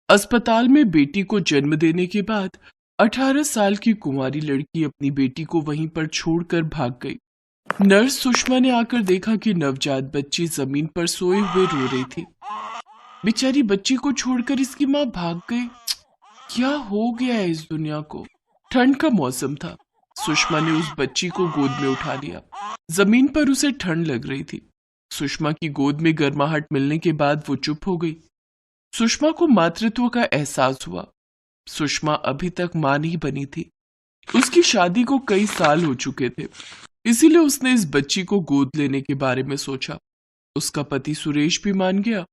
अस्पताल में बेटी को जन्म देने के बाद 18 साल की कुंवारी लड़की अपनी बेटी को वहीं पर छोड़कर भाग गई। नर्स सुषमा ने आकर देखा कि नवजात बच्ची जमीन पर सोए हुए रो रही थी। बेचारी बच्ची को छोड़कर इसकी माँ भाग गई। क्या हो गया है इस दुनिया को। ठंड का मौसम था। सुषमा ने उस बच्ची को गोद में उठा लिया। जमीन पर उसे ठंड लग रही थी। सुषमा की गोद में गर्माहट मिलने के बाद वो चुप हो गई। सुषमा को मातृत्व का एहसास हुआ। सुषमा अभी तक मां नहीं बनी थी। उसकी शादी को कई साल हो चुके थे, इसीलिए उसने इस बच्ची को गोद लेने के बारे में सोचा। उसका पति सुरेश भी मान गया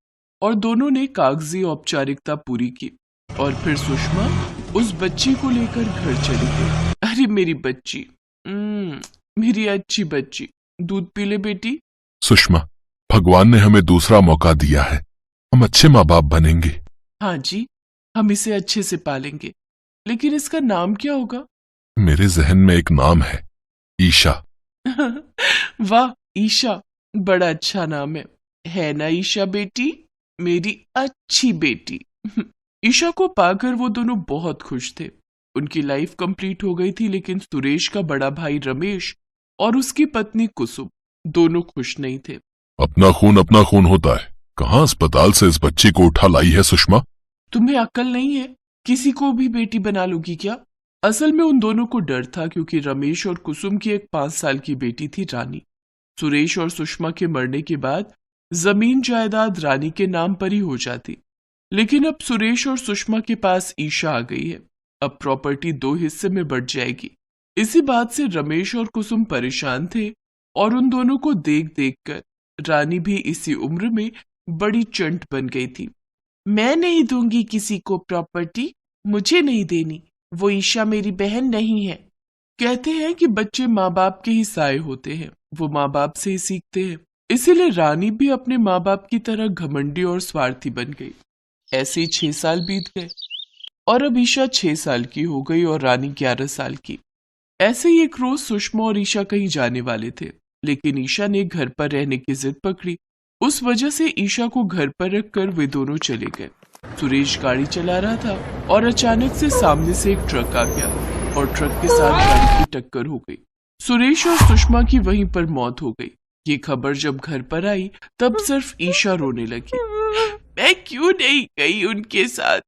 और दोनों ने कागजी औपचारिकता पूरी की और फिर सुषमा उस बच्ची को लेकर घर चली गई। अरे मेरी बच्ची, मेरी अच्छी बच्ची, दूध पी ले बेटी। सुषमा, भगवान ने हमें दूसरा मौका दिया है, हम अच्छे माँ बाप बनेंगे। हाँ जी, हम इसे अच्छे से पालेंगे, लेकिन इसका नाम क्या होगा? मेरे जहन में एक नाम है, ईशा। वाह, ईशा बड़ा अच्छा नाम है ना ईशा बेटी, मेरी अच्छी बेटी। ईशा को पाकर वो दोनों बहुत खुश थे। उनकी लाइफ कंप्लीट हो गई थी, लेकिन सुरेश का बड़ा भाई रमेश और उसकी पत्नी कुसुम दोनों खुश नहीं थे। अपना खून होता है। कहाँ अस्पताल से इस बच्ची को उठा लाई है सुषमा? तुम्हें अक्ल नहीं है? किसी को भी बेटी बना लोगी क्या? असल में उन दोनों को डर था, क्योंकि रमेश और कुसुम की एक 5 साल की बेटी थी रानी। सुरेश और सुषमा के मरने के बाद जमीन जायदाद रानी के नाम पर ही हो जाती, लेकिन अब सुरेश और सुषमा के पास ईशा आ गई है। अब प्रॉपर्टी 2 हिस्से में बढ़ जाएगी। इसी बात से रमेश और कुसुम परेशान थे और उन दोनों को देख देख कर रानी भी इसी उम्र में बड़ी चंट बन गई थी। मैं नहीं दूंगी किसी को प्रॉपर्टी, मुझे नहीं देनी, वो ईशा मेरी बहन नहीं है। कहते हैं कि बच्चे माँ बाप के ही साए होते हैं, वो माँ बाप से ही सीखते हैं। इसीलिए रानी भी अपने माँ बाप की तरह घमंडी और स्वार्थी बन गई। ऐसे ही 6 साल बीत गए और अब ईशा 6 साल की हो गई और रानी 11 साल की। ऐसे ही एक रोज सुषमा और ईशा कहीं जाने वाले थे, लेकिन ईशा ने घर पर रहने की जिद पकड़ी। उस वजह से ईशा को घर पर रखकर वे दोनों चले गए। सुरेश गाड़ी चला रहा था और अचानक से सामने से एक ट्रक आ गया और ट्रक के साथ गाड़ी की टक्कर हो गई। सुरेश और सुषमा की वहीं पर मौत हो गई। ये खबर जब घर पर आई तब सिर्फ ईशा रोने लगी। मैं क्यों नहीं गई उनके साथ?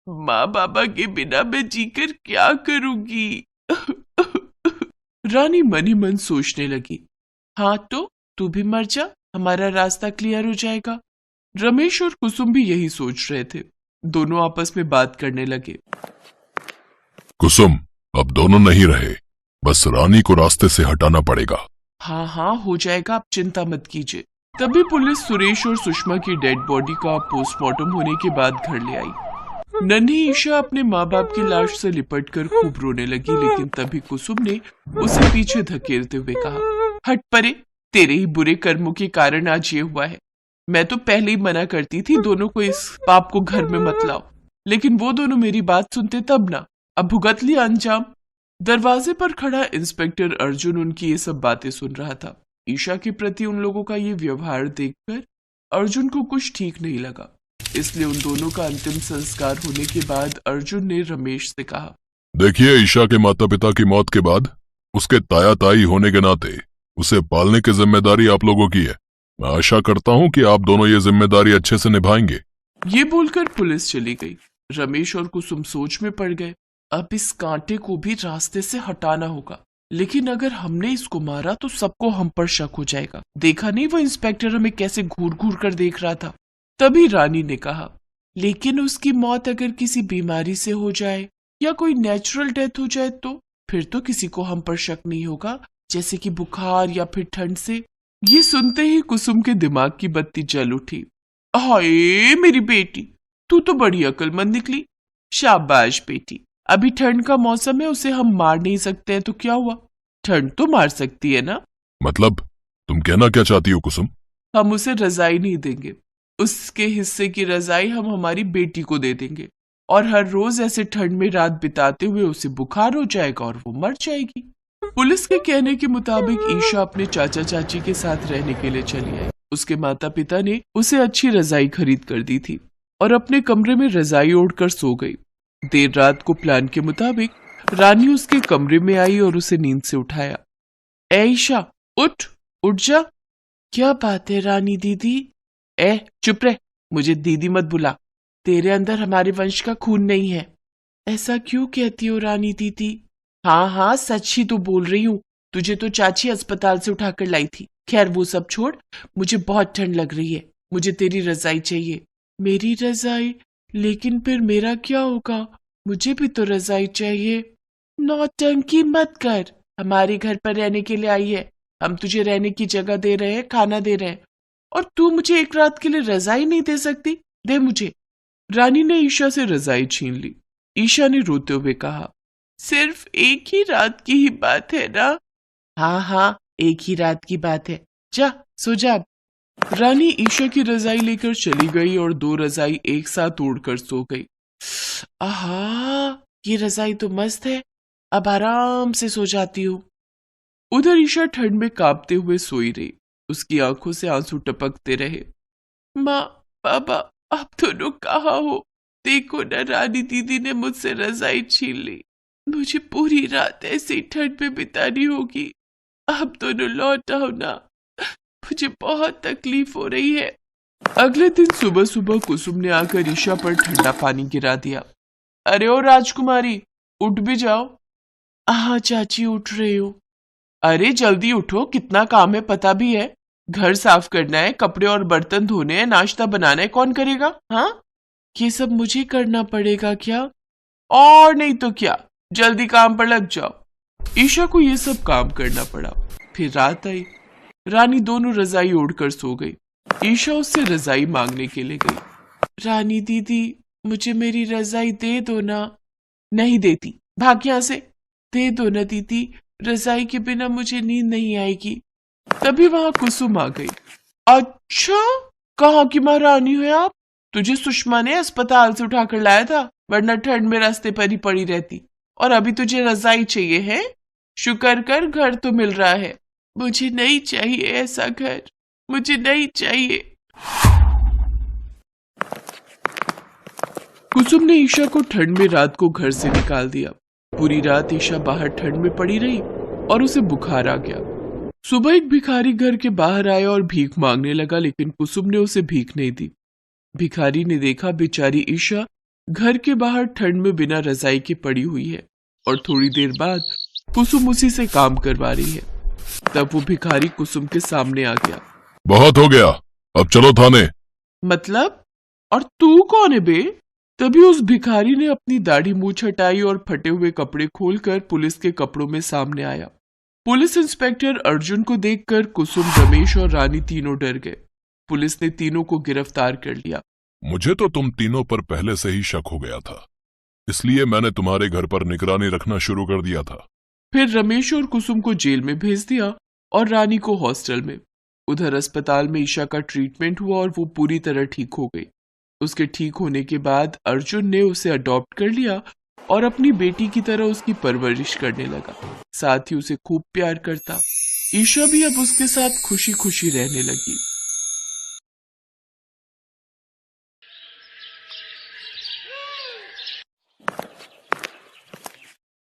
माँ बाबा के बिना मैं जीकर क्या करूंगी? रानी मन ही मन सोचने लगी। हाँ तो तू भी मर जा, हमारा रास्ता क्लियर हो जाएगा। रमेश और कुसुम भी यही सोच रहे थे। दोनों आपस में बात करने लगे। कुसुम, अब दोनों नहीं रहे, बस रानी को रास्ते से हटाना पड़ेगा। हाँ हाँ हो जाएगा, आप चिंता मत कीजिए। तभी पुलिस सुरेश और सुषमा की डेड बॉडी का पोस्टमार्टम होने के बाद घर ले आई। नन्ही ईशा अपने माँ बाप की लाश से लिपटकर खूब रोने लगी, लेकिन तभी कुसुम ने उसे पीछे धकेलते हुए कहा, हट परे, तेरे ही बुरे कर्मों के कारण आज ये हुआ है। मैं तो पहले ही मना करती थी दोनों को इस पाप को घर में मत लाओ, लेकिन वो दोनों मेरी बात सुनते तब ना। अब भुगत लिया अंजाम। दरवाजे पर खड़ा इंस्पेक्टर अर्जुन उनकी ये सब बातें सुन रहा था। ईशा के प्रति उन लोगों का ये व्यवहार देखकर अर्जुन को कुछ ठीक नहीं लगा, इसलिए उन दोनों का अंतिम संस्कार होने के बाद अर्जुन ने रमेश से कहा, देखिए, ईशा के माता पिता की मौत के बाद उसके ताया ताई होने के नाते उसे पालने की जिम्मेदारी आप लोगों की है। मैं आशा करता हूँ कि आप दोनों ये जिम्मेदारी अच्छे से निभाएंगे। ये बोलकर पुलिस चली गई। रमेश और कुसुम सोच में पड़ गए। अब इस कांटे को भी रास्ते से हटाना होगा, लेकिन अगर हमने इसको मारा तो सबको हम पर शक हो जाएगा। देखा नहीं वो इंस्पेक्टर हमें कैसे घूर घूर कर देख रहा था। तभी रानी ने कहा, लेकिन उसकी मौत अगर किसी बीमारी से हो जाए या कोई नेचुरल डेथ हो जाए तो फिर तो किसी को हम पर शक नहीं होगा, जैसे कि बुखार या फिर ठंड से। ये सुनते ही कुसुम के दिमाग की बत्ती जल उठी। हाय मेरी बेटी, तू तो बड़ी अक्लमंद निकली। शाबाश बेटी, अभी ठंड का मौसम है, उसे हम मार नहीं सकते हैं तो क्या हुआ, ठंड तो मार सकती है ना। मतलब तुम कहना क्या चाहती हो कुसुम? हम उसे रजाई नहीं देंगे, उसके हिस्से की रजाई हम हमारी बेटी को दे देंगे और हर रोज ऐसे ठंड में रात बिताते हुए उसे बुखार हो जाएगा और वो मर जाएगी। पुलिस के कहने के मुताबिक ईशा अपने चाचा चाची के साथ रहने के लिए चली आई। उसके माता पिता ने उसे अच्छी रजाई खरीद कर दी थी और अपने कमरे में रजाई ओढ़कर सो गई। देर रात को प्लान के मुताबिक रानी उसके कमरे में आई और उसे नींद से उठाया। ए ईशा, उठ उठ जा। क्या बात है रानी दीदी? चुप रह, मुझे दीदी मत बुला। तेरे अंदर हमारे वंश का खून नहीं है। ऐसा क्यों कहती हो रानी दीदी? हाँ हाँ, सच ही तो बोल रही हूँ। तुझे तो चाची अस्पताल से उठाकर लाई थी। खैर वो सब छोड़, मुझे बहुत ठंड लग रही है। मुझे तेरी रजाई चाहिए। मेरी रजाई? लेकिन फिर मेरा क्या होगा? मुझे भी तो रजाई चाहिए। नौटंकी मत कर। हमारे घर पर रहने के लिए आई है। हम तुझे रहने की जगह दे रहे हैं, खाना दे रहे हैं, और तू मुझे एक रात के लिए रजाई नहीं दे सकती? दे मुझे। रानी ने ईशा से रजाई छीन ली। ईशा ने रोते हुए कहा, सिर्फ एक ही रात की ही बात है ना? हाँ हाँ, एक ही रात की बात है। जा सो जा। रानी ईशा की रजाई लेकर चली गई और 2 रजाई एक साथ ओढ़कर सो गई। आहा, ये रजाई तो मस्त है। अब आराम से सो जाती हूँ। उधर ईशा ठंड में कांपते हुए सोई रही। उसकी आंखों से आंसू टपकते रहे। माँ, पापा, आप दोनों कहाँ हो? देखो ना, रानी दीदी ने मुझसे रजाई छीन ली। मुझे पूरी रात ऐसी ठंड में बितानी होगी। आप दोनों लौट आओ ना, मुझे बहुत तकलीफ हो रही है। अगले दिन सुबह सुबह कुसुम ने आकर ईशा पर ठंडा पानी गिरा दिया। अरे ओ राजकुमारी, उठ भी जाओ। हाँ चाची, उठ रही हूँ। अरे जल्दी उठो, कितना काम है पता भी है। घर साफ करना है, कपड़े और बर्तन धोने हैं, नाश्ता बनाना है, कौन करेगा? हाँ, ये सब मुझे करना पड़ेगा क्या? और नहीं तो क्या, जल्दी काम पर लग जाओ। ईशा को ये सब काम करना पड़ा। फिर रात आई। रानी दोनों रजाई ओढ़कर सो गई। ईशा उससे रजाई मांगने के लिए गई। रानी दीदी, मुझे मेरी रजाई दे दो ना। नहीं देती, भाग यहां से। दे दो ना दीदी, रजाई के बिना मुझे नींद नहीं आएगी। तभी वहां कुसुम आ गई। अच्छा, कहाँ की महारानी हो आप? तुझे सुषमा ने अस्पताल से उठाकर लाया था, वरना ठंड में रास्ते पर ही पड़ी रहती। और अभी तुझे रजाई चाहिए है? शुक्र कर, घर तो मिल रहा है। मुझे नहीं चाहिए ऐसा घर, मुझे नहीं चाहिए। कुसुम ने ईशा को ठंड में रात को घर से निकाल दिया। पूरी रात ईशा बाहर ठंड में पड़ी रही और उसे बुखार आ गया। सुबह एक भिखारी घर के बाहर आया और भीख मांगने लगा, लेकिन कुसुम ने उसे भीख नहीं दी। भिखारी ने देखा बेचारी ईशा घर के बाहर ठंड में बिना रजाई के पड़ी हुई है और थोड़ी देर बाद कुसुम उसी से काम करवा रही है। तब वो भिखारी कुसुम के सामने आ गया। बहुत हो गया, अब चलो थाने। मतलब? और तू कौन है बे? तभी उस भिखारी ने अपनी दाढ़ी मूछ हटाई और फटे हुए कपड़े खोलकर पुलिस के कपड़ों में सामने आया। पुलिस इंस्पेक्टर अर्जुन को देखकर कुसुम, रमेश और रानी तीनों डर गए। पुलिस ने तीनों को गिरफ्तार कर लिया। मुझे तो तुम तीनों पर पहले से ही शक हो गया था, इसलिए मैंने तुम्हारे घर पर निगरानी रखना शुरू कर दिया था। फिर रमेश और कुसुम को जेल में भेज दिया और रानी को हॉस्टल में। उधर अस्पताल में ईशा का ट्रीटमेंट हुआ और वो पूरी तरह ठीक हो गई। उसके ठीक होने के बाद अर्जुन ने उसे अडॉप्ट कर लिया और अपनी बेटी की तरह उसकी परवरिश करने लगा। साथ ही उसे खूब प्यार करता। ईशा भी अब उसके साथ खुशी खुशी रहने लगी।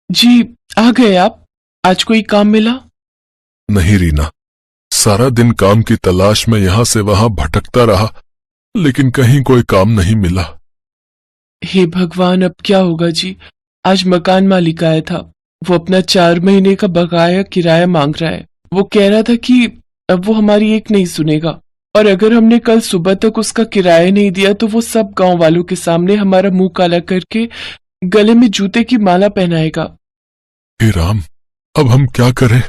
जी, आ गए आप? आज कोई काम मिला? नहीं रीना, सारा दिन काम की तलाश में यहां से वहां भटकता रहा, लेकिन कहीं कोई काम नहीं मिला। हे भगवान, अब क्या होगा जी? आज मकान मालिक आया था। वो अपना 4 महीने का बकाया किराया मांग रहा है। वो कह रहा था कि अब वो हमारी एक नहीं सुनेगा, और अगर हमने कल सुबह तक उसका किराया नहीं दिया तो वो सब गांव वालों के सामने हमारा मुंह काला करके गले में जूते की माला पहनाएगा। हे राम, अब हम क्या करें?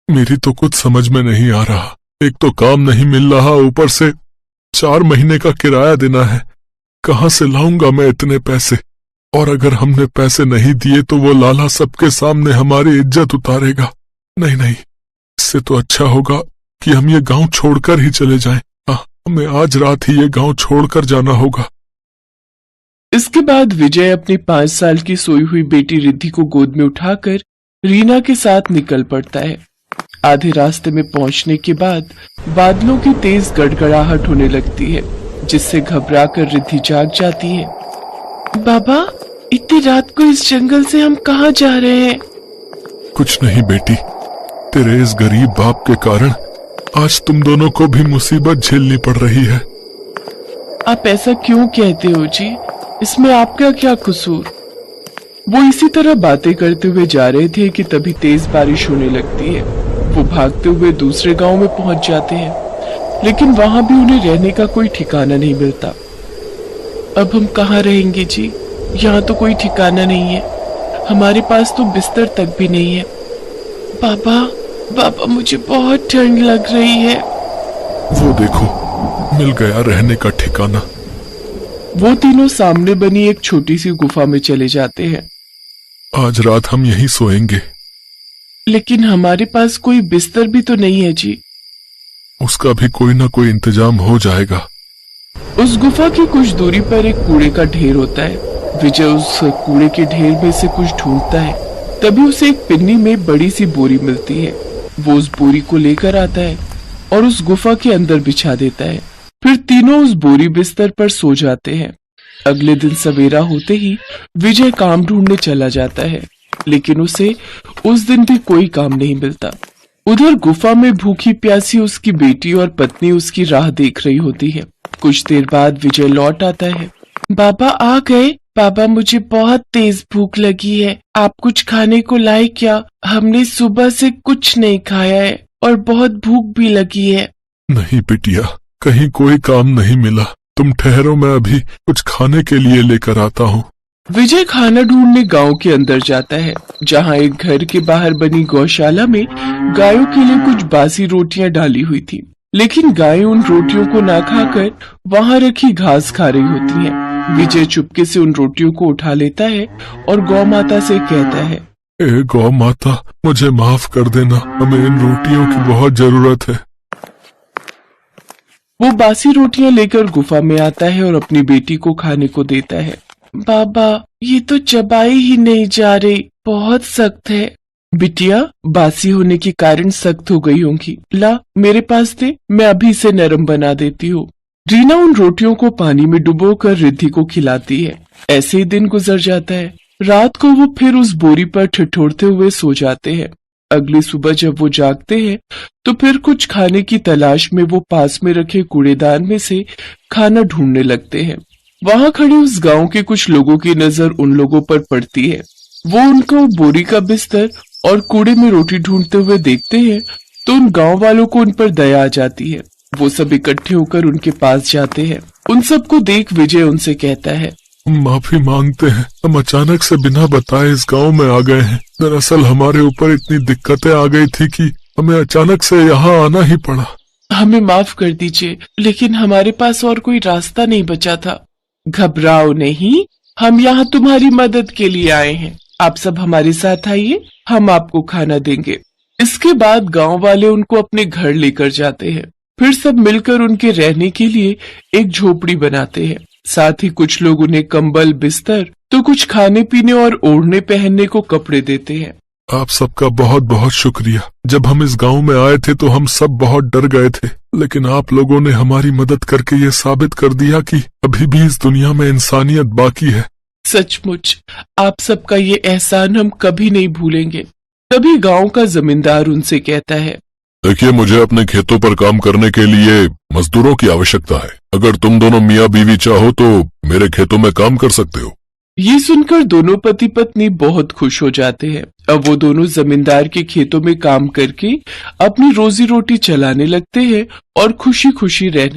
मेरी तो कुछ समझ में नहीं आ रहा। एक तो काम नहीं मिल रहा, ऊपर से 4 महीने का किराया देना है। कहां से लाऊंगा मैं इतने पैसे? और अगर हमने पैसे नहीं दिए तो वो लाला सबके सामने हमारी इज्जत उतारेगा। नहीं नहीं, इससे तो अच्छा होगा कि हम ये गांव छोड़कर ही चले जाएं। हमें आज रात ही ये गांव छोड़कर जाना होगा। इसके बाद विजय अपनी 5 साल की सोई हुई बेटी रिद्धि को गोद में उठाकर रीना के साथ निकल पड़ता है। आधे रास्ते में पहुंचने के बाद बादलों की तेज गड़गड़ाहट होने लगती है। जिससे घबराकर रिद्धि जाग जाती है। बाबा, इतनी रात को इस जंगल से हम कहाँ जा रहे हैं? कुछ नहीं बेटी, तेरे इस गरीब बाप के कारण आज तुम दोनों को भी मुसीबत झेलनी पड़ रही है। आप ऐसा क्यों कहते हो जी? इसमें आपका क्या कसूर? वो इसी तरह बातें करते हुए जा रहे थे कि तभी तेज बारिश होने लगती है। वो भागते हुए दूसरे गांव में पहुंच जाते हैं, लेकिन वहां भी उन्हें रहने का कोई ठिकाना नहीं मिलता। अब हम कहाँ रहेंगे जी? यहाँ तो कोई ठिकाना नहीं है, हमारे पास तो बिस्तर तक भी नहीं है। बाबा, बाबा मुझे बहुत ठंड लग रही है। वो देखो, मिल गया रहने का ठिकाना। वो तीनों सामने बनी एक छोटी सी गुफा में चले जाते हैं। आज रात हम यहीं सोएंगे। लेकिन हमारे पास कोई बिस्तर भी तो नहीं है जी। उसका भी कोई ना कोई इंतजाम हो जाएगा। उस गुफा की कुछ दूरी पर एक कूड़े का ढेर होता है। विजय उस कूड़े के ढेर में से कुछ ढूंढता है, तभी उसे एक पिन्नी में बड़ी सी बोरी मिलती है। वो उस बोरी को लेकर आता है और उस गुफा के अंदर बिछा देता है। फिर तीनों उस बोरी बिस्तर पर सो जाते हैं। अगले दिन सवेरा होते ही विजय काम ढूंढने चला जाता है, लेकिन उसे उस दिन भी कोई काम नहीं मिलता। उधर गुफा में भूखी प्यासी उसकी बेटी और पत्नी उसकी राह देख रही होती है। कुछ देर बाद विजय लौट आता है। बाबा आ गए? बाबा, मुझे बहुत तेज भूख लगी है, आप कुछ खाने को लाए क्या? हमने सुबह से कुछ नहीं खाया है और बहुत भूख भी लगी है। नहीं बिटिया, कहीं कोई काम नहीं मिला। तुम ठहरो, मैं अभी कुछ खाने के लिए लेकर आता हूँ। विजय खाना ढूंढने गांव के अंदर जाता है, जहां एक घर के बाहर बनी गौशाला में गायों के लिए कुछ बासी रोटियां डाली हुई थी। लेकिन गायें उन रोटियों को ना खाकर वहां रखी घास खा रही होती हैं। विजय चुपके से उन रोटियों को उठा लेता है और गौ माता से कहता है, ए गौ माता, मुझे माफ कर देना, हमें इन रोटियों की बहुत जरूरत है। वो बासी रोटियां लेकर गुफा में आता है और अपनी बेटी को खाने को देता है। बाबा, ये तो चबाई ही नहीं जा रही, बहुत सख्त है। बिटिया, बासी होने के कारण सख्त हो गई होंगी, ला मेरे पास दे, मैं अभी इसे नरम बना देती हूँ। रीना उन रोटियों को पानी में डुबोकर रिद्धि को खिलाती है। ऐसे ही दिन गुजर जाता है। रात को वो फिर उस बोरी पर ठिठुरते हुए सो जाते हैं। अगली सुबह जब वो जागते हैं तो फिर कुछ खाने की तलाश में वो पास में रखे कूड़ेदान में से खाना ढूंढने लगते हैं। वहां खड़े उस गांव के कुछ लोगों की नजर उन लोगों पर पड़ती है। वो उनको बोरी का बिस्तर और कूड़े में रोटी ढूंढते हुए देखते हैं तो उन गांव वालों को उन पर दया आ जाती है। वो सब इकट्ठे होकर उनके पास जाते हैं। उन सबको देख विजय उनसे कहता है, माफी मांगते हैं, हम अचानक से बिना बताए इस गांव में आ गए हैं। दरअसल हमारे ऊपर इतनी दिक्कतें आ गई थी कि हमें अचानक से यहाँ आना ही पड़ा। हमें माफ कर दीजिए, लेकिन हमारे पास और कोई रास्ता नहीं बचा था। घबराओ नहीं, हम यहाँ तुम्हारी मदद के लिए आए हैं। आप सब हमारे साथ आइए, हम आपको खाना देंगे। इसके बाद गांव वाले उनको अपने घर लेकर जाते हैं। फिर सब मिलकर उनके रहने के लिए एक झोपड़ी बनाते हैं। साथ ही कुछ लोग उन्हें कंबल, बिस्तर तो कुछ खाने पीने और ओढ़ने पहनने को कपड़े देते हैं। आप सबका बहुत बहुत शुक्रिया। जब हम इस गांव में आए थे तो हम सब बहुत डर गए थे, लेकिन आप लोगों ने हमारी मदद करके ये साबित कर दिया कि अभी भी इस दुनिया में इंसानियत बाकी है। सचमुच आप सबका ये एहसान हम कभी नहीं भूलेंगे। तभी गांव का जमींदार उनसे कहता है, देखिए, मुझे अपने खेतों पर काम करने के लिए मजदूरों की आवश्यकता है। अगर तुम दोनों मियाँ बीवी चाहो तो मेरे खेतों में काम कर सकते हो। ये सुनकर दोनों पति पत्नी बहुत खुश हो जाते हैं। अब वो दोनों जमींदार के खेतों में काम करके अपनी रोजी रोटी चलाने लगते हैं और खुशी खुशी रहने